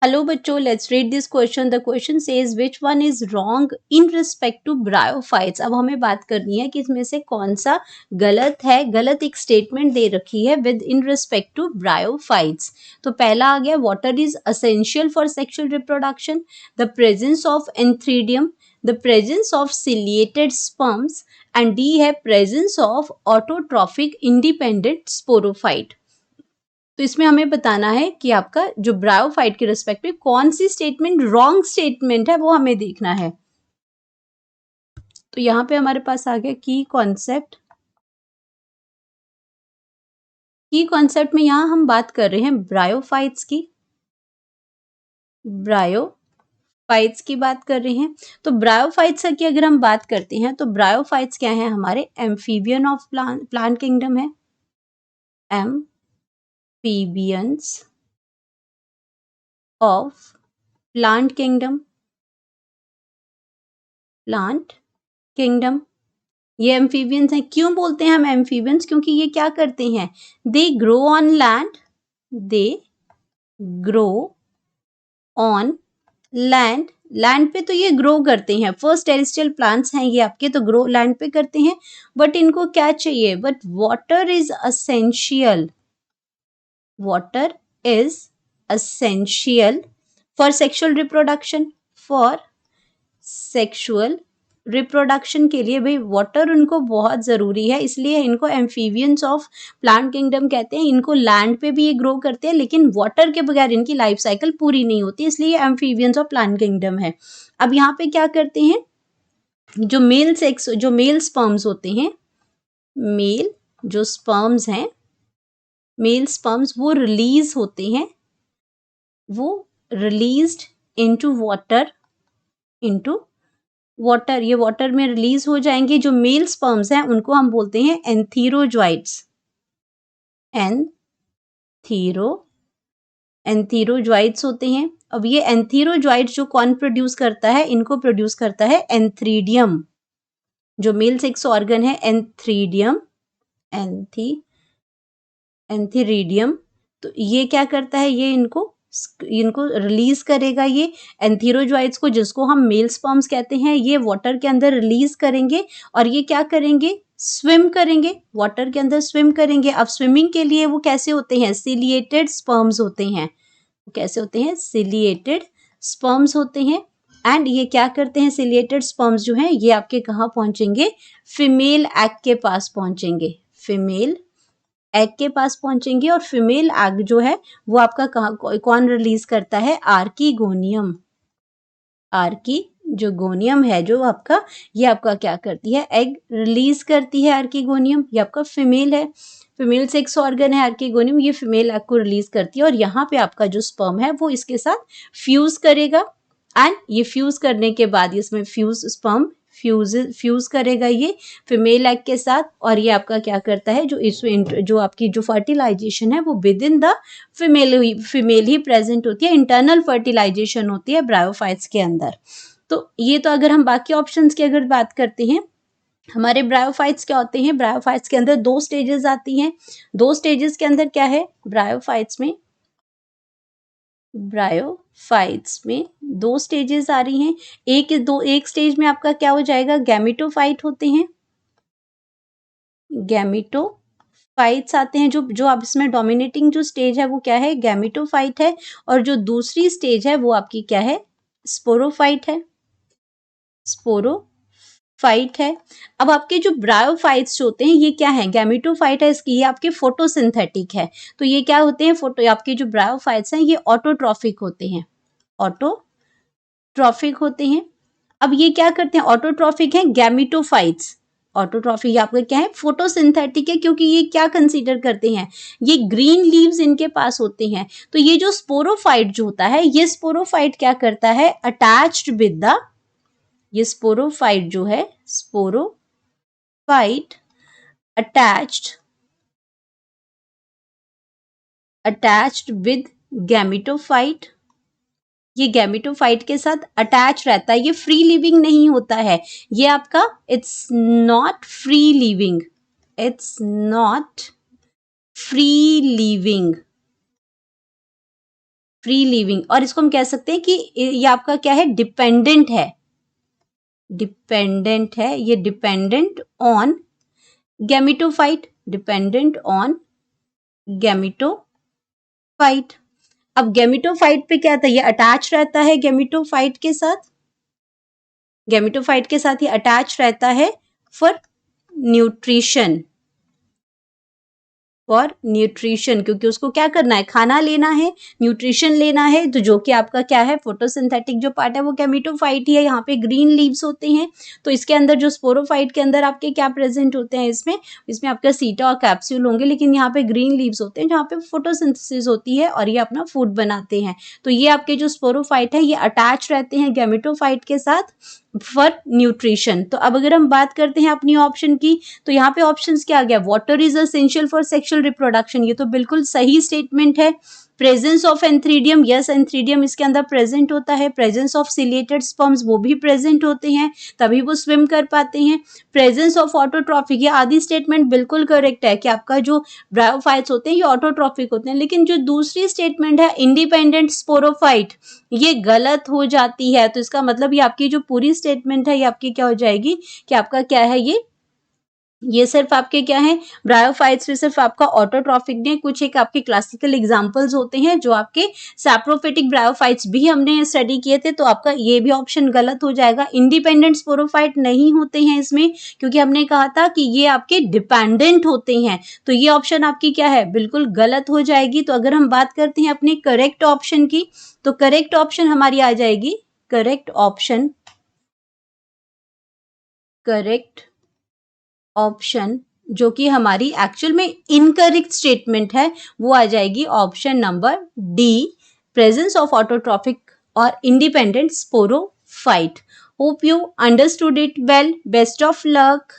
Hello बच्चों, let's read this question. The question says which one is wrong in respect to bryophytes. अब हमें बात करनी है कि इसमें से कौन सा गलत है। गलत एक स्टेटमेंट दे रखी है with in respect to bryophytes. तो पहला आ गया, water is essential for sexual reproduction, the presence of antheridium, the presence of ciliated sperms, and D है presence of autotrophic independent sporophyte. तो इसमें हमें बताना है कि आपका जो ब्रायोफाइट के रिस्पेक्ट में कौन सी स्टेटमेंट रॉन्ग स्टेटमेंट है, वो हमें देखना है। तो यहाँ पे हमारे पास आ गया की कॉन्सेप्ट। की कॉन्सेप्ट में यहाँ हम बात कर रहे हैं ब्रायोफाइट्स की। ब्रायोफाइट्स की बात कर रहे हैं। तो ब्रायोफाइट्स की अगर हम बात करते हैं तो ब्रायोफाइट्स क्या है, हमारे एम्फीबियन ऑफ प्लांट किंगडम है। Amphibians of plant kingdom. Plant kingdom ये एम्फीबियंस हैं। क्यों बोलते हैं हम एम्फीबियंस? क्योंकि ये क्या करते हैं, they grow on land. They grow on land. Land पे तो ये ग्रो करते हैं। फर्स्ट टेरेस्ट्रियल प्लांट्स हैं ये आपके, तो ग्रो लैंड पे करते हैं। बट इनको क्या चाहिए, but water is essential. Water is essential for sexual reproduction. For sexual reproduction के लिए भाई वाटर उनको बहुत ज़रूरी है, इसलिए इनको एम्फीबियंस ऑफ प्लांट किंगडम कहते हैं। इनको लैंड पे भी ये ग्रो करते हैं, लेकिन वाटर के बगैर इनकी लाइफ साइकिल पूरी नहीं होती, इसलिए ये एम्फीबियंस ऑफ प्लांट किंगडम है। अब यहाँ पे क्या करते हैं, जो मेल स्पर्म्स होते हैं, मेल जो स्पर्म्स हैं, मेल स्पर्म्स वो रिलीज होते हैं, वो रिलीज्ड इनटू वाटर। ये वाटर में रिलीज हो जाएंगे। जो मेल स्पर्म्स हैं उनको हम बोलते हैं एंथीरोजॉइड्स। एंथीरोजॉइड्स होते हैं। अब ये एंथीरोजॉइड्स जो कौन प्रोड्यूस करता है, इनको प्रोड्यूस करता है एंथ्रीडियम। जो मेल सेक्स ऑर्गन है एंथ्रीडियम, एंथीरिडियम। तो ये क्या करता है, ये इनको रिलीज करेगा। ये एंथीरोजॉइड्स को, जिसको हम मेल स्पर्म्स कहते हैं, ये वाटर के अंदर रिलीज करेंगे और ये क्या करेंगे, स्विम करेंगे, वाटर के अंदर स्विम करेंगे। अब स्विमिंग के लिए वो कैसे होते हैं, सिलिएटेड स्पर्म्स होते हैं। वो कैसे होते हैं, सिलिएटेड स्पर्म्स होते हैं। एंड ये क्या करते हैं, सिलिएटेड स्पर्म्स जो हैं ये आपके कहाँ पहुंचेंगे, फीमेल एग के पास पहुंचेंगे। फीमेल एग के पास पहुंचेंगे और फीमेल एग जो है वो आपका कौन रिलीज करता है, आर्कीगोनियम। आर्की जो गोनियम है जो आपका, ये आपका क्या करती है, एग रिलीज करती है। आर्कीगोनियम ये आपका फीमेल है, फीमेल सेक्स ऑर्गन है आर्कीगोनियम। ये फीमेल एग को रिलीज करती है और यहाँ पे आपका जो स्पर्म है वो इसके साथ फ्यूज करेगा। एंड ये फ्यूज करने के बाद इसमें स्पर्म फ्यूज करेगा ये फीमेल एग के साथ, और ये आपका क्या करता है, जो इसमें जो आपकी जो फर्टिलाइजेशन है वो with in the female he present होती है। इंटरनल फर्टिलाइजेशन होती है ब्रायोफाइट्स के अंदर। तो ये तो अगर हम बाकी ऑप्शंस की अगर बात करते हैं, हमारे ब्रायोफाइट्स क्या होते हैं, ब्रायोफाइट्स के अंदर दो स्टेजेस आती हैं। दो स्टेजेस के अंदर क्या है, ब्रायोफाइट्स में दो स्टेजेस आ रही हैं। एक स्टेज में आपका क्या हो जाएगा, गैमेटोफाइट होते हैं। गैमेटोफाइट्स आते हैं, जो आप इसमें डोमिनेटिंग जो स्टेज है वो क्या है, गैमेटोफाइट है। और जो दूसरी स्टेज है वो आपकी क्या है, स्पोरोफाइट है। स्पोरोफाइट है। अब आपके जो ब्रायोफाइट्स होते हैं ये क्या है, गैमेटोफाइट है इसकी, ये आपके फोटोसिंथेटिक है। तो ये क्या होते हैं, आपके जो ब्रायोफाइट्स हैं ये ऑटोट्रॉफिक होते हैं। ऑटोट्रॉफिक होते हैं। अब ये क्या करते हैं, ऑटोट्रॉफिक है गैमेटोफाइट्स। ऑटोट्रॉफिक आपका क्या है, फोटोसिंथेटिक है, क्योंकि ये क्या कंसीडर करते हैं, ये ग्रीन लीव्स इनके पास होते हैं। तो ये जो स्पोरोफाइट जो होता है, ये स्पोरोफाइट क्या करता है, अटैच्ड विद द, ये स्पोरोफाइट जो है, स्पोरोफाइट अटैच्ड विद गैमेटोफाइट। ये गैमेटोफाइट के साथ अटैच रहता है, ये फ्री लिविंग नहीं होता है। ये आपका it's not free living, it's not free living. Free living, और इसको हम कह सकते हैं कि ये आपका क्या है, डिपेंडेंट है, डिपेंडेंट है, ये dependent on gametophyte, dependent on gametophyte. अब गैमेटोफाइट पे क्या था, ये अटैच रहता है गैमेटोफाइट के साथ, गैमेटोफाइट के साथ ये अटैच रहता है फॉर न्यूट्रिशन, फॉर न्यूट्रिशन, क्योंकि उसको क्या करना है, खाना लेना है, न्यूट्रिशन लेना है, तो जो कि आपका क्या है, फोटोसिंथेटिक जो पार्ट है वो गैमेटोफाइट ही है। यहाँ पे ग्रीन लीव्स होते हैं, तो इसके अंदर जो स्पोरोफाइट के अंदर आपके क्या प्रेजेंट होते हैं, इसमें आपका सीटा और कैप्सूल होंगे, लेकिन यहाँ पे ग्रीन लीव्स होते हैं जहाँ पे फोटोसिंथेसिस होती है और ये अपना फूड बनाते हैं। तो ये आपके जो स्पोरोफाइट है ये अटैच रहते हैं गैमेटोफाइट के साथ फॉर न्यूट्रिशन। तो अब अगर हम बात करते हैं अपनी ऑप्शन की, तो यहाँ पे ऑप्शंस क्या आ गया, water is essential for sexual reproduction, ये तो बिल्कुल सही स्टेटमेंट है। Presence of antheridium, yes antheridium इसके अंदर प्रेजेंट होता है। प्रेजेंस ऑफ सिलेटेड स्पर्म्स, वो भी प्रेजेंट होते हैं, तभी वो स्विम कर पाते हैं। प्रेजेंस ऑफ ऑटोट्रॉफिक, ये आधी स्टेटमेंट बिल्कुल करेक्ट है कि आपका जो ब्रायोफाइट्स होते हैं ये ऑटोट्रॉफिक होते हैं, लेकिन जो दूसरी स्टेटमेंट है इंडिपेंडेंट स्पोरोफाइट, ये गलत हो जाती है। तो इसका मतलब ये आपकी जो पूरी स्टेटमेंट है ये आपकी क्या हो जाएगी कि आपका क्या है, ये सिर्फ आपके क्या है, ब्रायोफाइट्स में सिर्फ आपका ऑटोट्रॉफिक ने, कुछ एक आपके क्लासिकल एग्जांपल्स होते हैं जो आपके सैप्रोफिटिक ब्रायोफाइट्स भी हमने स्टडी किए थे, तो आपका ये भी ऑप्शन गलत हो जाएगा। इंडिपेंडेंट स्पोरोफाइट नहीं होते हैं इसमें, क्योंकि हमने कहा था कि ये आपके डिपेंडेंट होते हैं, तो ये ऑप्शन आपकी क्या है, बिल्कुल गलत हो जाएगी। तो अगर हम बात करते हैं अपने करेक्ट ऑप्शन की, तो करेक्ट ऑप्शन हमारी आ जाएगी, करेक्ट ऑप्शन जो कि हमारी एक्चुअल में इनकरेक्ट स्टेटमेंट है, वो आ जाएगी option number D, presence of autotrophic और independent sporophyte. Hope you understood it well, best of luck.